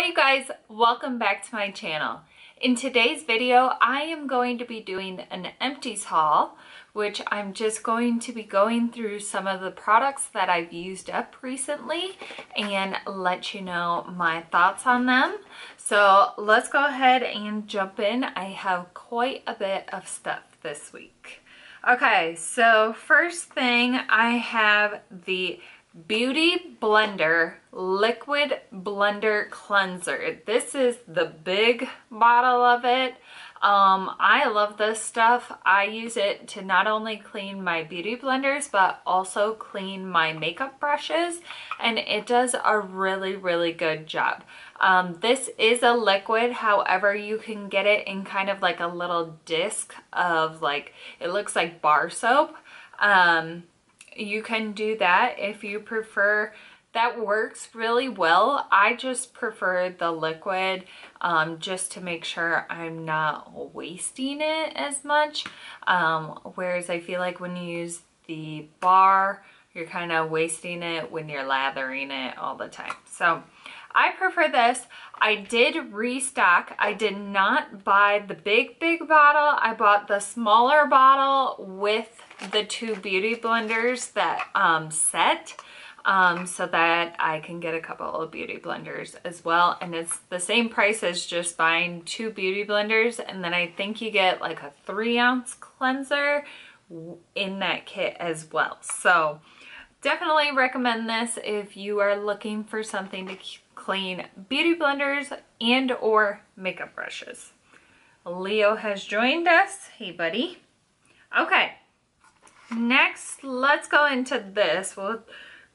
Hi you guys, welcome back to my channel. In today's video, I am going to be doing an Empties haul, which I'm just going to be going through some of the products that I've used up recently and let you know my thoughts on them. So let's go ahead and jump in. I have quite a bit of stuff this week. Okay, so first thing, I have the Beauty Blender Liquid Blender Cleanser. This is the big bottle of it. I love this stuff. I use it to not only clean my beauty blenders, but also clean my makeup brushes, and it does a really good job. This is a liquid, however, you can get it in kind of like a little disc of like, it looks like bar soap. You can do that if you prefer. That works really well. I just prefer the liquid just to make sure I'm not wasting it as much. Whereas I feel like when you use the bar, you're kind of wasting it when you're lathering it all the time. So I prefer this. I did restock. I did not buy the big bottle. I bought the smaller bottle with the two beauty blenders that set so that I can get a couple of beauty blenders as well. And it's the same price as just buying two beauty blenders. And then I think you get like a 3-ounce cleanser in that kit as well. So definitely recommend this if you are looking for something to clean beauty blenders and or makeup brushes. Leo has joined us. Hey buddy. Okay, next let's go into this. We'll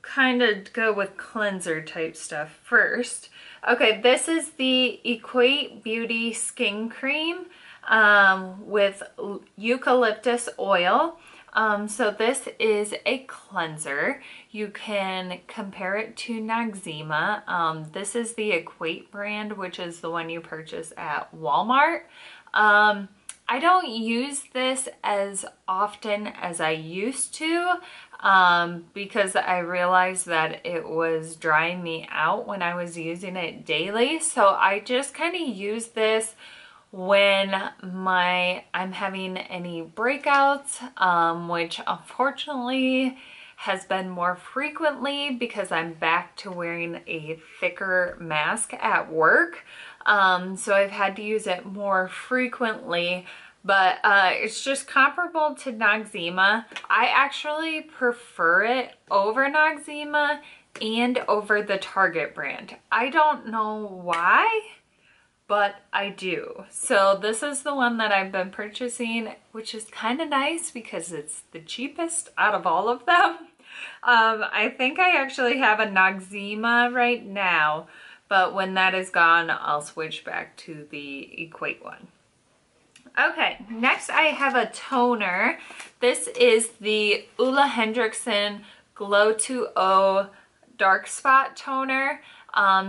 kind of go with cleanser type stuff first. Okay, this is the Equate Beauty Skin Cream with eucalyptus oil. So this is a cleanser. You can compare it to Noxzema. This is the Equate brand, which is the one you purchase at Walmart. I don't use this as often as I used to because I realized that it was drying me out when I was using it daily. So I just kind of use this when I'm having any breakouts, which unfortunately has been more frequently because I'm back to wearing a thicker mask at work. So I've had to use it more frequently, but it's just comparable to Noxzema. I actually prefer it over Noxzema and over the Target brand. I don't know why, but I do. So this is the one that I've been purchasing, which is kind of nice because it's the cheapest out of all of them. I think I actually have a Noxzema right now, but when that is gone, I'll switch back to the Equate one. Okay, next I have a toner. This is the Ulla Hendrickson Glow 2O Dark Spot Toner.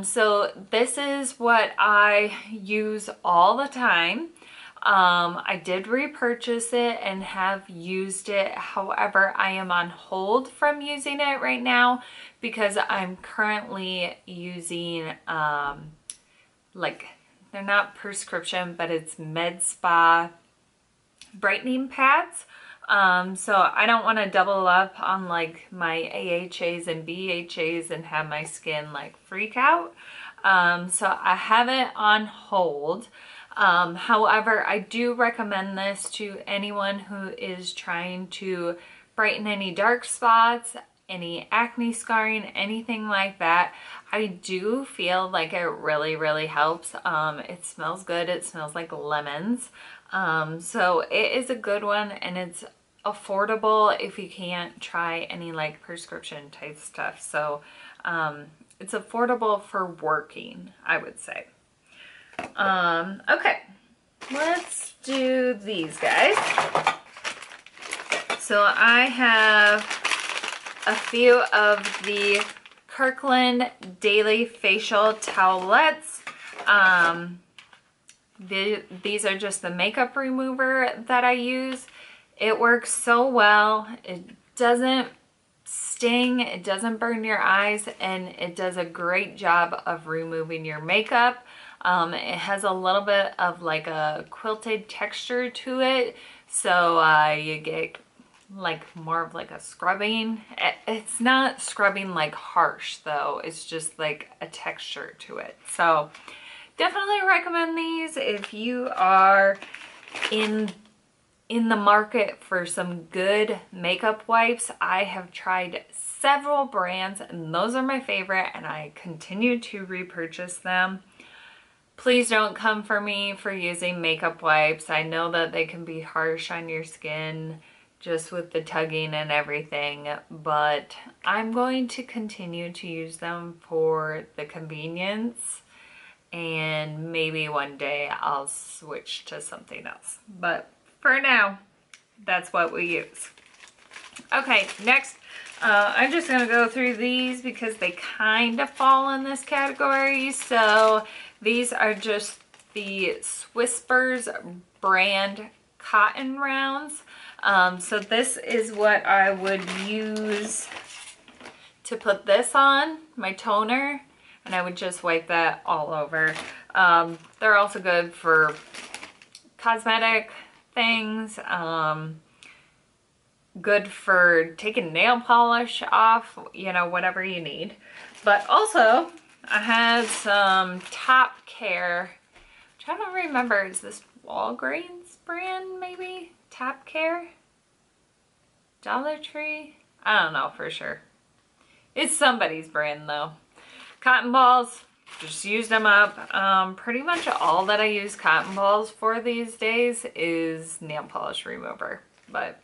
So this is what I use all the time. I did repurchase it and have used it. However, I am on hold from using it right now because I'm currently using like, they're not prescription, but it's med spa brightening pads. So I don't want to double up on like my AHAs and BHAs and have my skin like freak out. So I have it on hold. However, I do recommend this to anyone who is trying to brighten any dark spots, any acne scarring, anything like that. I do feel like it really helps. It smells good. It smells like lemons. So it is a good one, and it's affordable if you can't try any like prescription type stuff. So it's affordable for working, I would say. Okay, let's do these guys. So I have a few of the Kirkland Daily Facial Towelettes. These are just the makeup remover that I use. It works so well. It doesn't sting, it doesn't burn your eyes, and it does a great job of removing your makeup. It has a little bit of like a quilted texture to it, so you get like more of like a scrubbing. It's not scrubbing like harsh though, it's just like a texture to it. So definitely recommend these if you are in the market for some good makeup wipes. I have tried several brands and those are my favorite, and I continue to repurchase them. Please don't come for me for using makeup wipes. I know that they can be harsh on your skin just with the tugging and everything, but I'm going to continue to use them for the convenience, and maybe one day I'll switch to something else. But for now, that's what we use. Okay, next, I'm just gonna go through these because they kind of fall in this category. So these are just the Whispers brand cotton rounds. So this is what I would use to put this on, my toner, and I would just wipe that all over. They're also good for cosmetic things, good for taking nail polish off, you know, whatever you need. But also I had some Top Care, which I don't remember, is this Walgreens brand maybe? Top Care? Dollar Tree? I don't know for sure. It's somebody's brand though. Cotton balls, just used them up. Pretty much all that I use cotton balls for these days is nail polish remover, but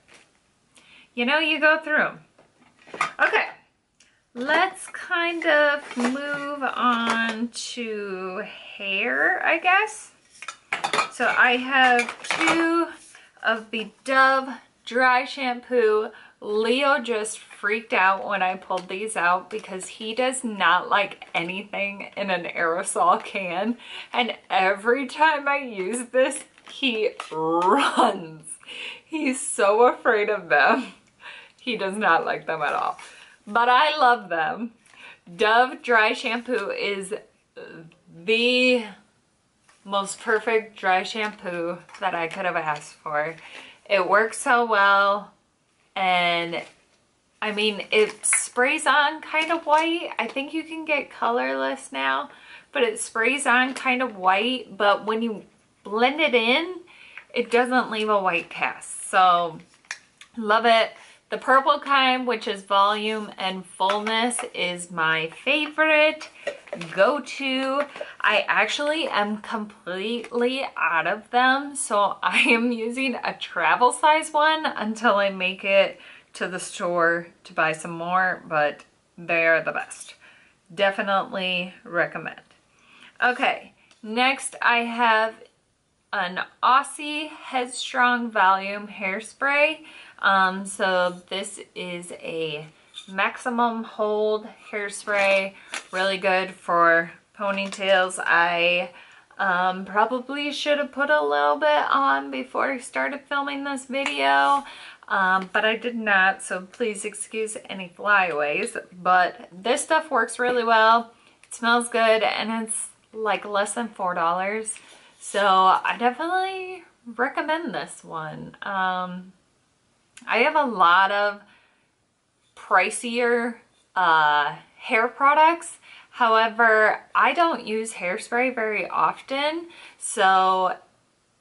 you know, you go through them. Okay, let's kind of move on to hair, I guess. So I have two of the Dove dry shampoo. Leo just freaked out when I pulled these out because he does not like anything in an aerosol can, and every time I use this he runs. He's so afraid of them. He does not like them at all, but I love them. Dove dry shampoo is the most perfect dry shampoo that I could have asked for. It works so well, and I mean, it sprays on kind of white. I think you can get colorless now, but it sprays on kind of white, but when you blend it in, it doesn't leave a white cast. So love it. The purple kind, which is volume and fullness, is my favorite go-to. I actually am completely out of them, so I am using a travel size one until I make it to the store to buy some more, but they're the best. Definitely recommend. Okay, next I have an Aussie Headstrong Volume Hairspray. So this is a maximum hold hairspray, really good for ponytails. I probably should have put a little bit on before I started filming this video, but I did not, so please excuse any flyaways. But this stuff works really well, it smells good, and it's like less than $4. So I definitely recommend this one. I have a lot of pricier hair products. However, I don't use hairspray very often. So,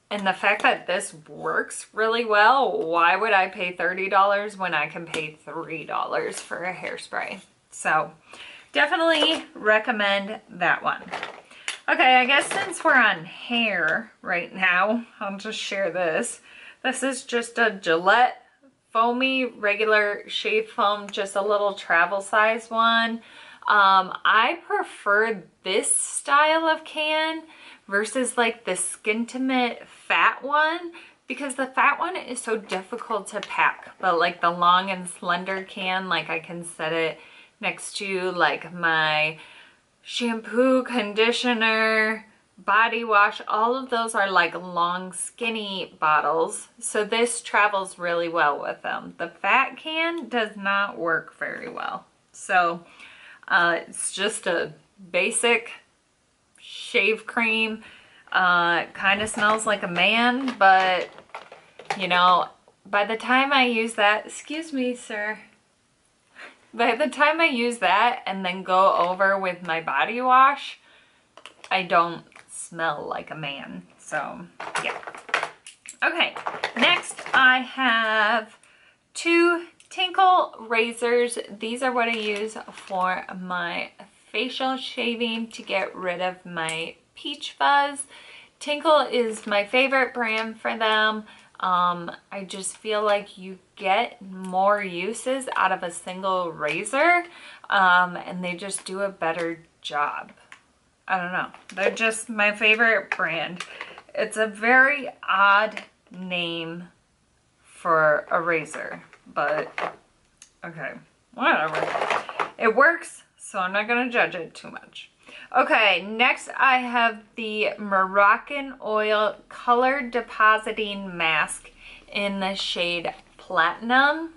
and the fact that this works really well, why would I pay $30 when I can pay $3 for a hairspray? So definitely recommend that one. Okay, I guess since we're on hair right now, I'll just share this. This is just a Gillette foamy regular shave foam, just a little travel size one. I prefer this style of can versus like the Skintimate fat one, because the fat one is so difficult to pack, but like the long and slender can, like I can set it next to like my shampoo, conditioner, body wash, all of those are like long skinny bottles, so this travels really well with them. The fat can does not work very well, so it's just a basic shave cream. Kind of smells like a man, but you know, by the time I use that, excuse me sir, by the time I use that and then go over with my body wash, I don't smell like a man. So yeah. Okay, next I have 2 Tinkle razors. These are what I use for my facial shaving to get rid of my peach fuzz. Tinkle is my favorite brand for them. I just feel like you get more uses out of a single razor, and they just do a better job. I don't know. They're just my favorite brand. It's a very odd name for a razor, but okay, whatever. It works, so I'm not gonna judge it too much. Okay, next I have the Moroccan Oil Color Depositing Mask in the shade Platinum.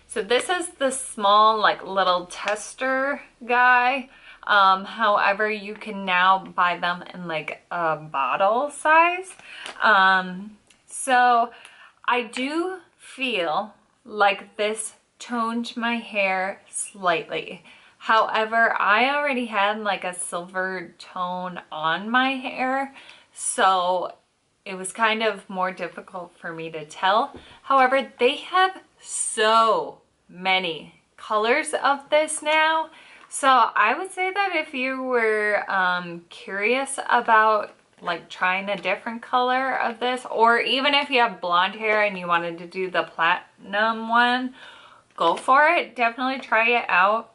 So this is the small, like, little tester guy. However, you can now buy them in like a bottle size. So I do feel like this toned my hair slightly. However, I already had like a silver tone on my hair, so it was kind of more difficult for me to tell. However, they have so many colors of this now. So I would say that if you were curious about like trying a different color of this, or even if you have blonde hair and you wanted to do the platinum one, go for it. Definitely try it out.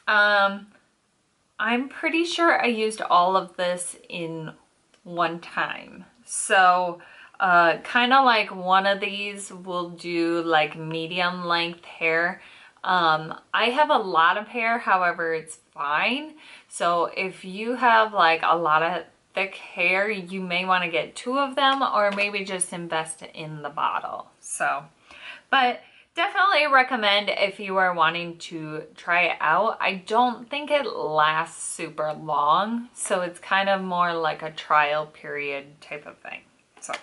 I'm pretty sure I used all of this in one time. So kind of like one of these will do like medium length hair. I have a lot of hair, however, it's fine. So if you have like a lot of thick hair, you may want to get 2 of them, or maybe just invest in the bottle. So, but definitely recommend if you are wanting to try it out. I don't think it lasts super long, so it's kind of more like a trial period type of thing. So.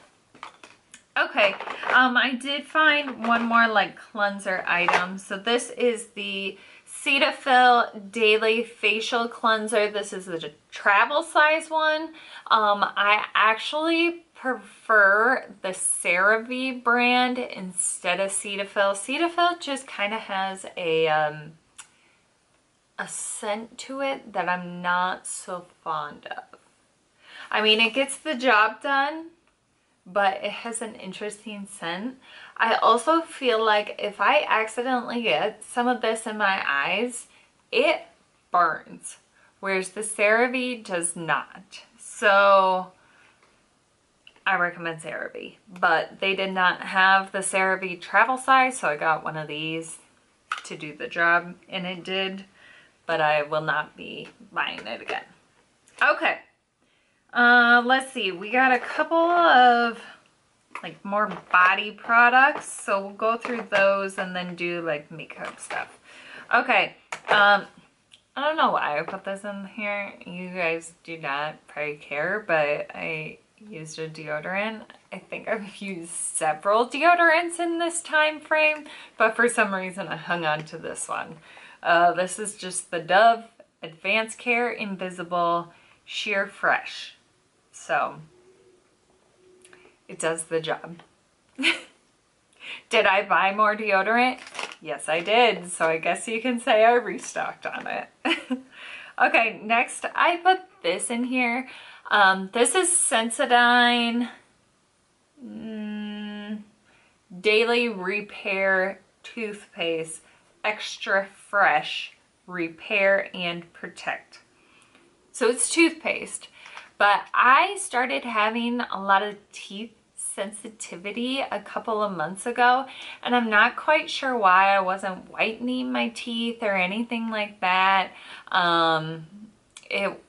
Okay, I did find one more like cleanser item. So this is the Cetaphil Daily Facial Cleanser. This is the travel size one. I actually prefer the CeraVe brand instead of Cetaphil. Cetaphil just kind of has a scent to it that I'm not so fond of. I mean, it gets the job done, but it has an interesting scent. I also feel like if I accidentally get some of this in my eyes, it burns, whereas the CeraVe does not. So I recommend CeraVe, but they did not have the CeraVe travel size, so I got one of these to do the job, and it did, but I will not be buying it again. Okay. Let's see, we got a couple of like more body products, so we'll go through those and then do like makeup stuff. Okay, I don't know why I put this in here. You guys do not probably care, but I used a deodorant. I think I've used several deodorants in this time frame, but for some reason I hung on to this one. This is just the Dove Advanced Care Invisible Sheer Fresh. So it does the job. Did I buy more deodorant? Yes, I did. So I guess you can say I restocked on it. Okay, next I put this in here. This is Sensodyne Daily Repair Toothpaste Extra Fresh Repair and Protect. So it's toothpaste. But I started having a lot of teeth sensitivity a couple of months ago, and I'm not quite sure why. I wasn't whitening my teeth or anything like that. It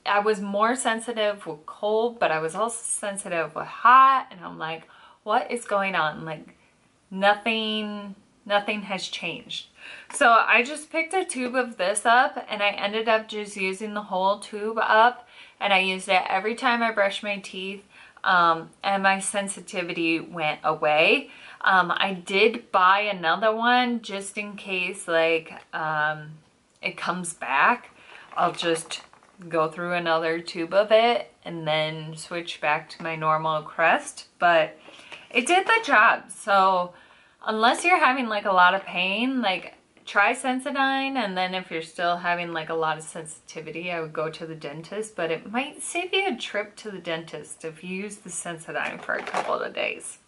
I was more sensitive with cold, but I was also sensitive with hot, and I'm like, what is going on? Like nothing has changed. So I just picked a tube of this up, and I ended up just using the whole tube up, and I used it every time I brushed my teeth, and my sensitivity went away. I did buy another one just in case like it comes back. I'll just go through another tube of it and then switch back to my normal Crest, but it did the job. So unless you're having like a lot of pain, like try Sensodyne, and then if you're still having like a lot of sensitivity, I would go to the dentist, but it might save you a trip to the dentist if you use the Sensodyne for a couple of days.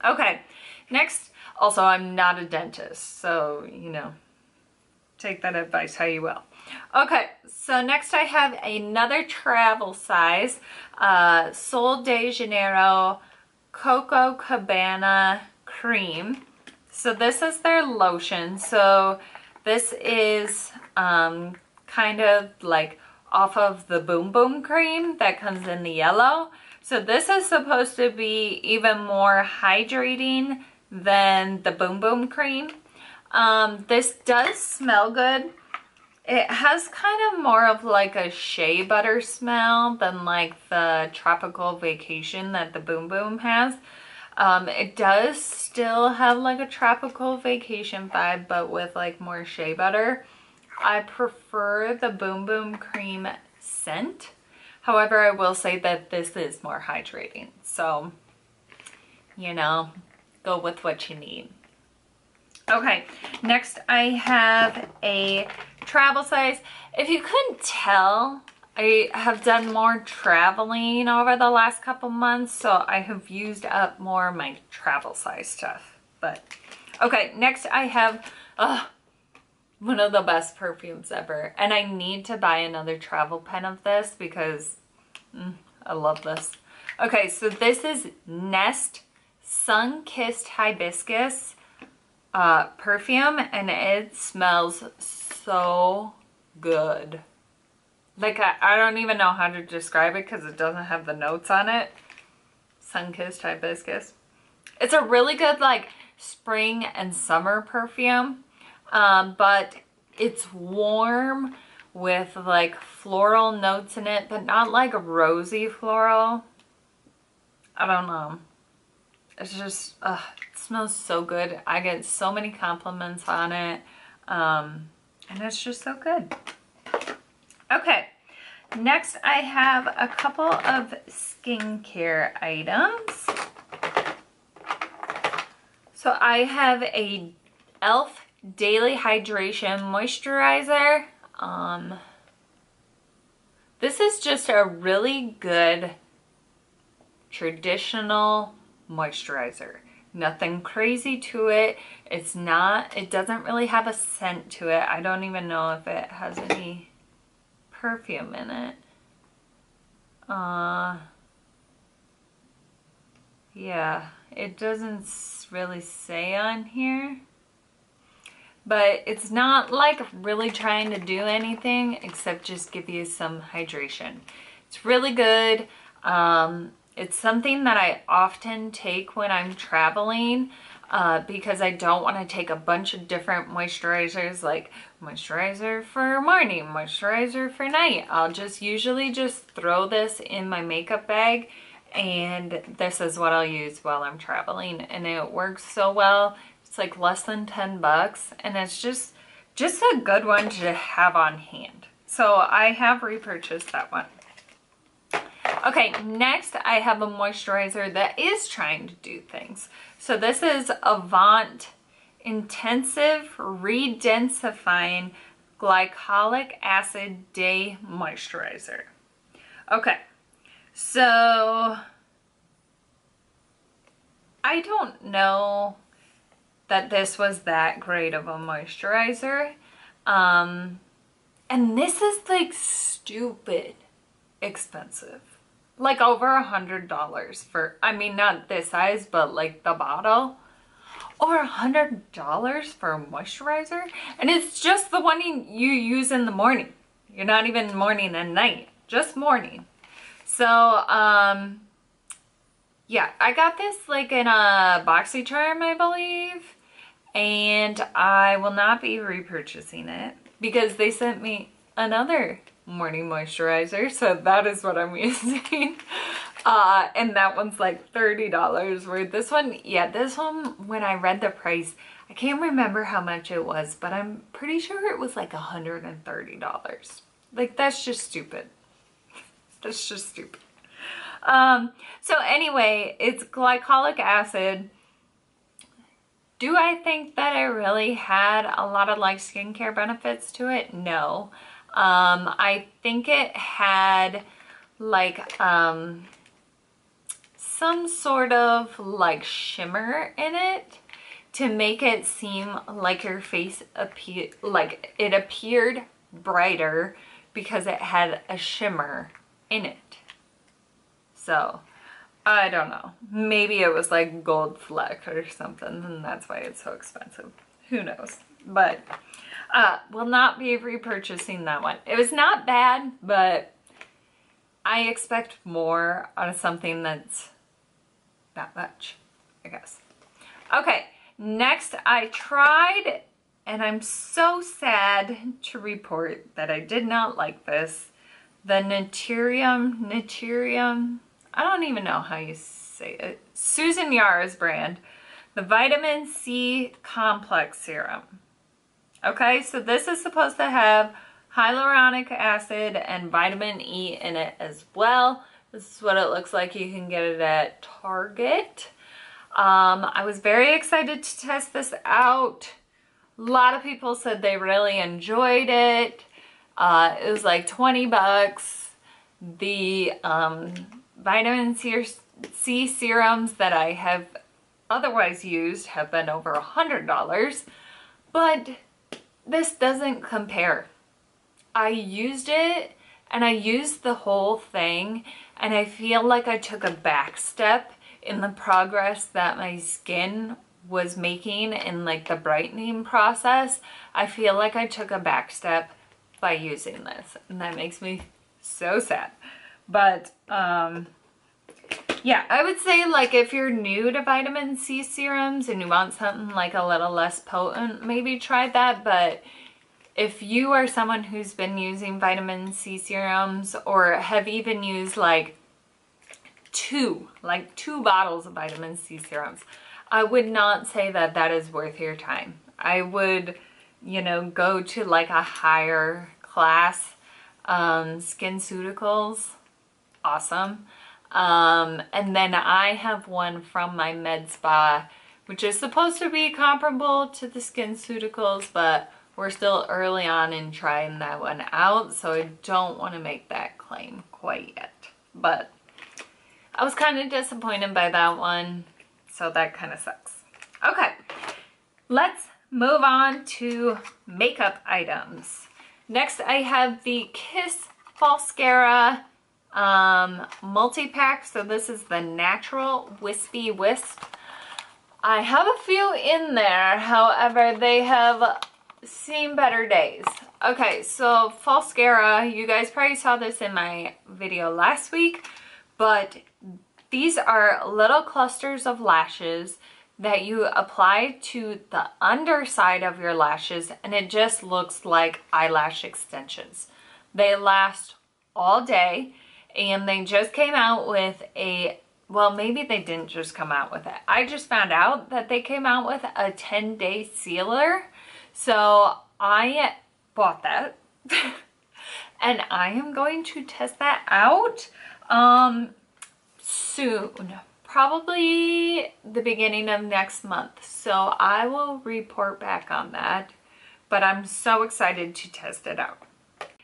Okay, next, also I'm not a dentist, so you know, take that advice how you will. Okay, so next I have another travel size, Sol de Janeiro Coco Cabana Cream. So this is their lotion. So this is kind of like off of the Boom Boom cream that comes in the yellow. So this is supposed to be even more hydrating than the Boom Boom cream. This does smell good. It has kind of more of like a shea butter smell than like the Tropical Vacation that the Boom Boom has. It does still have like a Tropical Vacation vibe, but with like more shea butter. I prefer the Boom Boom cream scent. However, I will say that this is more hydrating. So, you know, go with what you need. Okay, next I have a travel size. If you couldn't tell, I have done more traveling over the last couple months, so I have used up more of my travel size stuff. But okay, next I have one of the best perfumes ever, and I need to buy another travel pen of this because I love this. Okay, so this is Nest Sun-Kissed Hibiscus perfume, and it smells so good. Like, I don't even know how to describe it because it doesn't have the notes on it. Sun-Kissed Hibiscus. It's a really good, like, spring and summer perfume. But it's warm with, like, floral notes in it, but not, like, rosy floral. I don't know. It's just, it smells so good. I get so many compliments on it. And it's just so good. Okay, next I have a couple of skincare items. So I have a e.l.f. Daily Hydration Moisturizer. This is just a really good traditional moisturizer. Nothing crazy to it. It doesn't really have a scent to it. I don't even know if it has any perfume in it. Yeah, it doesn't really say on here. But it's not like really trying to do anything except just give you some hydration. It's really good. It's something that I often take when I'm traveling because I don't want to take a bunch of different moisturizers, like moisturizer for morning, moisturizer for night. I'll just usually just throw this in my makeup bag, and this is what I'll use while I'm traveling, and it works so well. It's like less than 10 bucks, and it's just a good one to have on hand. So I have repurchased that one. Okay, next I have a moisturizer that is trying to do things. So this is Avant Intensive Redensifying Glycolic Acid Day Moisturizer. Okay, so I don't know that this was that great of a moisturizer. And this is like stupid expensive. Like over $100 for, I mean, not this size, but like the bottle. Over $100 for a moisturizer? And it's just the one you use in the morning. You're not even morning and night, just morning. So, yeah, I got this like in a BoxyCharm, I believe. And I will not be repurchasing it because they sent me another morning moisturizer. So that is what I'm using. And that one's like $30. Where this one, yeah, this one, when I read the price, I can't remember how much it was, but I'm pretty sure it was like $130. Like, that's just stupid. That's just stupid. So anyway, it's glycolic acid. Do I think that it really had a lot of like skincare benefits to it? No. I think it had like some sort of like shimmer in it to make it seem like your face appeared brighter because it had a shimmer in it. So I don't know. Maybe it was like gold fleck or something and that's why it's so expensive. Who knows? But will not be repurchasing that one. It was not bad, but I expect more out of something that's that much, I guess. Okay, next I tried, and I'm so sad to report that I did not like this, the Naturium, I don't even know how you say it, Susan Yara's brand, the Vitamin C Complex Serum. Okay, so this is supposed to have hyaluronic acid and vitamin E in it as well. This is what it looks like. You can get it at Target. I was very excited to test this out. A lot of people said they really enjoyed it. It was like 20 bucks. The vitamin C serums that I have otherwise used have been over $100, but this doesn't compare. I used it and I used the whole thing and I feel like I took a back step in the progress that my skin was making in like the brightening process. I feel like I took a back step by using this and that makes me so sad. But yeah, I would say like if you're new to vitamin C serums and you want something like a little less potent, maybe try that. But if you are someone who's been using vitamin C serums or have even used like two bottles of vitamin C serums, I would not say that that is worth your time. I would, you know, go to like a higher class, SkinCeuticals, awesome. And then I have one from my med spa, which is supposed to be comparable to the SkinCeuticals, but we're still early on in trying that one out, so I don't want to make that claim quite yet. But I was kind of disappointed by that one, so that kind of sucks. Okay, let's move on to makeup items. Next, I have the Kiss Mascara multi-pack. So this is the Natural Wispy Wisp. I have a few in there, however, they have seen better days. Okay, so Mascara, you guys probably saw this in my video last week, but these are little clusters of lashes that you apply to the underside of your lashes, and it just looks like eyelash extensions. They last all day, and they just came out with a, well, maybe they didn't just come out with it. I just found out that they came out with a 10-day sealer. So I bought that and I am going to test that out soon. Probably the beginning of next month. So I will report back on that, but I'm so excited to test it out.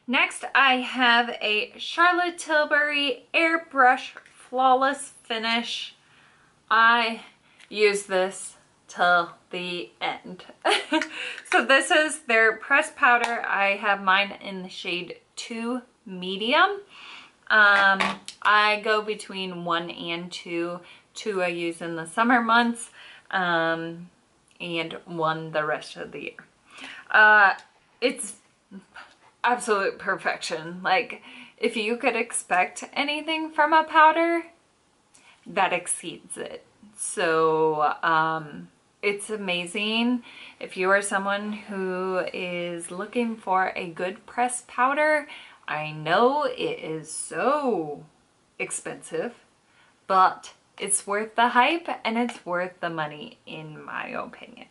Next, I have a Charlotte Tilbury Airbrush Flawless Finish. I use this till the end. So this is their pressed powder. I have mine in the shade 2 medium. I go between 1 and 2. 2 I use in the summer months, and 1 the rest of the year. It's absolute perfection. Like, if you could expect anything from a powder, that exceeds it. So it's amazing. If you are someone who is looking for a good pressed powder, I know it is so expensive, but it's worth the hype and it's worth the money in my opinion.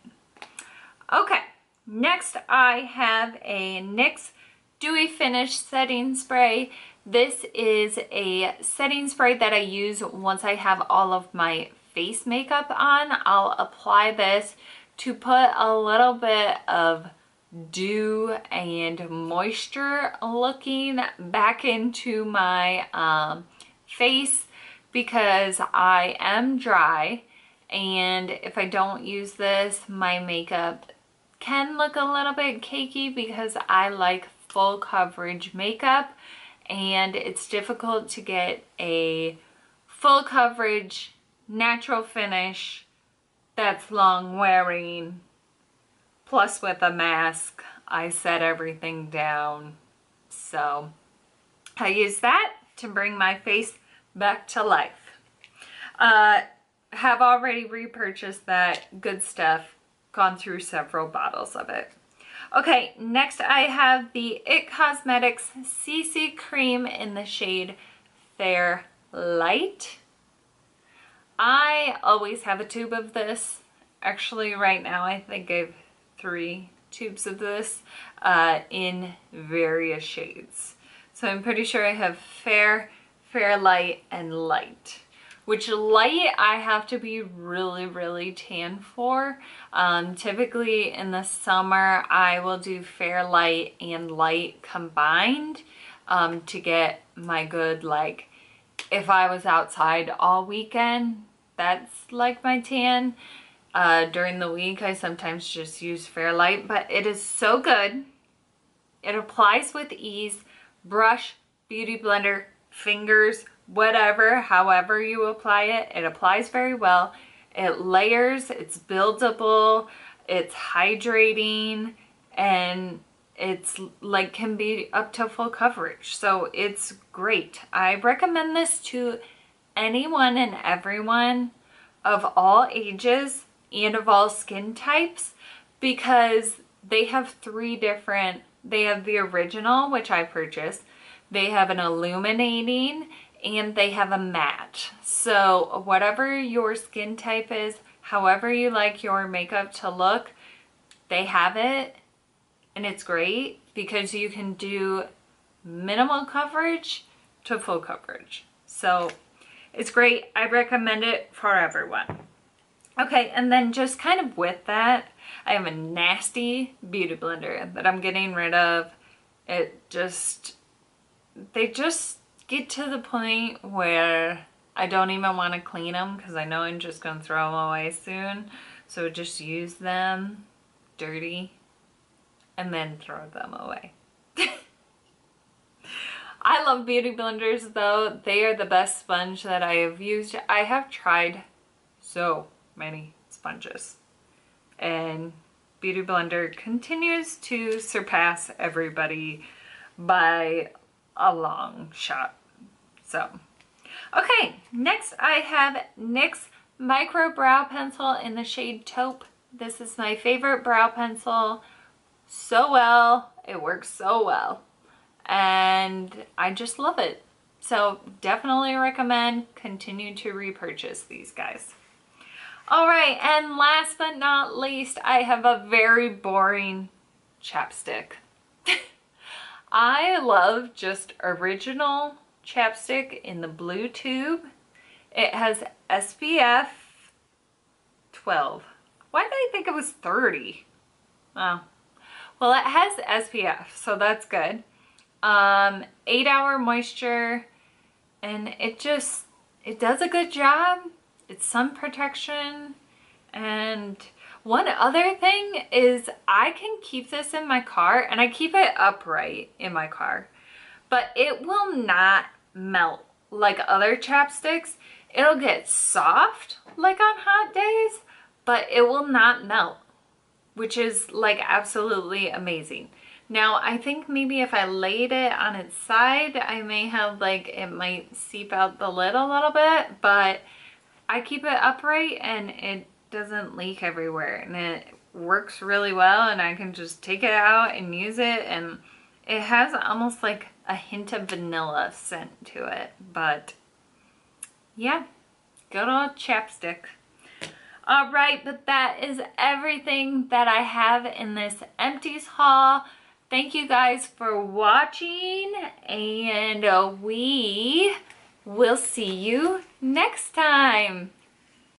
Okay, next I have a NYX Dewy Finish Setting Spray. This is a setting spray that I use once I have all of my face makeup on. I'll apply this to put a little bit of dew and moisture looking back into my face, because I am dry, and if I don't use this, my makeup can look a little bit cakey because I like full coverage makeup, and it's difficult to get a full coverage natural finish that's long wearing. Plus with a mask, I set everything down. So I use that to bring my face back to life. Have already repurchased that good stuff, gone through several bottles of it. Okay, next I have the IT Cosmetics CC Cream in the shade Fair Light. I always have a tube of this. Actually, right now I think I have 3 tubes of this in various shades. So I'm pretty sure I have Fair, Fair Light, and Light. Which light I have to be really, really tan for. Typically in the summer I will do Fair Light and Light combined to get my good, like, if I was outside all weekend, that's like my tan. During the week I sometimes just use Fair Light, but it is so good. It applies with ease. Brush, beauty blender, fingers, whatever, however you apply it, it applies very well. It layers, it's buildable, it's hydrating, and it's like can be up to full coverage. So it's great. I recommend this to anyone and everyone of all ages and of all skin types, because they have 3 different, they have the original, which I purchased, they have an illuminating, and they have a matte. So whatever your skin type is, however you like your makeup to look, they have it, and it's great because you can do minimal coverage to full coverage. So it's great. I recommend it for everyone. Okay, and then just kind of with that, I have a nasty beauty blender that I'm getting rid of. They just get to the point where I don't even want to clean them because I know I'm just going to throw them away soon. So just use them dirty and then throw them away. I love beauty blenders though. They are the best sponge that I have used. I have tried so many sponges, and beauty blender continues to surpass everybody by a long shot. So, okay, next I have NYX Micro Brow Pencil in the shade Taupe. This is my favorite brow pencil. So well, it works so well, and I just love it. So definitely recommend, continue to repurchase these guys. All right, and last but not least, I have a very boring chapstick. I love just original chapstick in the blue tube. It has SPF 12. Why did I think it was 30? Oh, well, it has SPF, so that's good. 8-hour moisture, and it does a good job. It's sun protection. And one other thing is I can keep this in my car, and I keep it upright in my car, but it will not melt like other chapsticks. It'll get soft like on hot days, but it will not melt, which is like absolutely amazing. Now I think maybe if I laid it on its side, I may have like, it might seep out the lid a little bit, but I keep it upright and it doesn't leak everywhere, and it works really well, and I can just take it out and use it, and it has almost like a hint of vanilla scent to it. But yeah, good old Chapstick. All right, but that is everything that I have in this Empties haul. Thank you guys for watching, and we will see you next time.